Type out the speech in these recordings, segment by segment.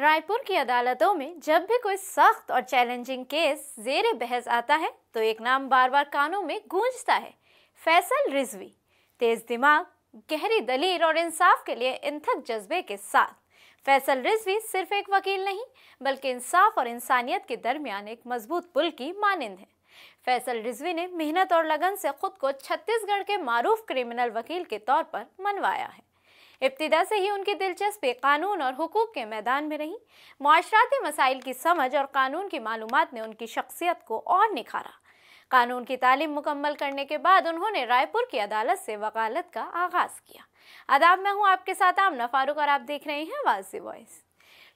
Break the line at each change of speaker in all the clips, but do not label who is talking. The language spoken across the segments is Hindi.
रायपुर की अदालतों में जब भी कोई सख्त और चैलेंजिंग केस जेर बहस आता है तो एक नाम बार बार कानों में गूंजता है, फैसल रिजवी। तेज दिमाग, गहरी दलील और इंसाफ के लिए इंथक जज्बे के साथ फैसल रिजवी सिर्फ एक वकील नहीं बल्कि इंसाफ और इंसानियत के दरमियान एक मजबूत पुल की मानिंद है। फैसल रिजवी ने मेहनत और लगन से खुद को छत्तीसगढ़ के मारूफ क्रिमिनल वकील के तौर पर मनवाया है। इब्तिदा से ही उनकी दिलचस्पी कानून और हुकूक के मैदान में रही। मुआशराती मसाइल की समझ और कानून की मालूमात ने उनकी शख्सियत को और निखारा। कानून की तालीम मुकम्मल करने के बाद उन्होंने रायपुर की अदालत से वकालत का आगाज किया। आदाब, मैं हूँ आपके साथ आमना फारूक और आप देख रहे हैं वाज़ वॉइस।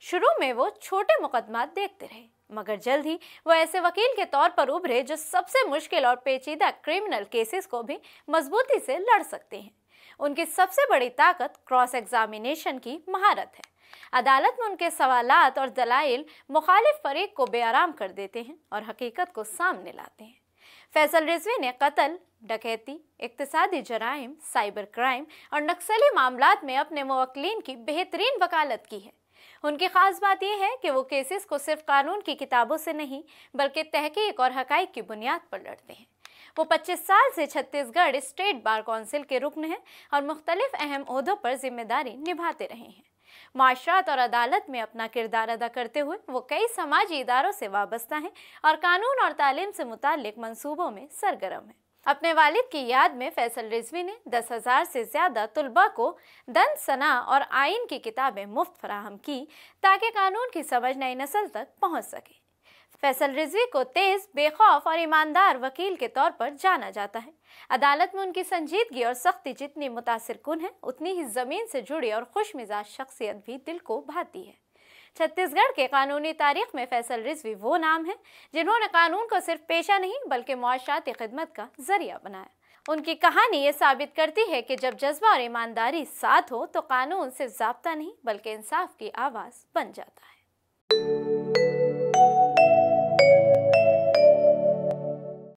शुरू में वो छोटे मुकदमात देखते रहे, मगर जल्द ही वो ऐसे वकील के तौर पर उभरे जो सबसे मुश्किल और पेचीदा क्रिमिनल केसेस को भी मजबूती से लड़ सकते हैं। उनकी सबसे बड़ी ताकत क्रॉस एग्जामिनेशन की महारत है। अदालत में उनके सवालात और दलाइल मुखालिफ फरीक को बेआराम कर देते हैं और हकीकत को सामने लाते हैं। फैसल रिजवी ने कत्ल, डकैती, इक्तिसादी जराइम, साइबर क्राइम और नक्सली मामलात में अपने मुवक्किलीन की बेहतरीन वकालत की है। उनकी खास बात यह है कि वो केसेस को सिर्फ कानून की किताबों से नहीं बल्कि तहकीक और हकाइक की बुनियाद पर लड़ते हैं। वो 25 साल से छत्तीसगढ़ स्टेट बार काउंसिल के रुकन हैं और मुख्तलिफ अहम ओहदों पर जिम्मेदारी निभाते रहे हैं। माशरात और अदालत में अपना किरदार अदा करते हुए वो कई समाजी इदारों से वाबस्ता हैं और कानून और तालीम से मुताल्लिक मंसूबों में सरगर्म हैं। अपने वालिद की याद में फैसल रिजवी ने 10,000 से ज़्यादा तुलबा को दंत सना और आइन की किताबें मुफ्त फराहम की ताकि कानून की समझ नई नस्ल तक पहुँच सके। फैसल रिजवी को तेज, बेखौफ और ईमानदार वकील के तौर पर जाना जाता है। अदालत में उनकी संजीदगी और सख्ती जितनी मुतासिरकुन है, उतनी ही ज़मीन से जुड़ी और खुशमिजाज शख्सियत भी दिल को भाती है। छत्तीसगढ़ के कानूनी तारीख में फैसल रिजवी वो नाम है जिन्होंने कानून को सिर्फ पेशा नहीं बल्कि मुआशराती खिदमत का जरिया बनाया। उनकी कहानी ये साबित करती है कि जब जज्बा और ईमानदारी साथ हो तो कानून सिर्फ ज़ाब्ता नहीं बल्कि इंसाफ की आवाज़ बन जाता है।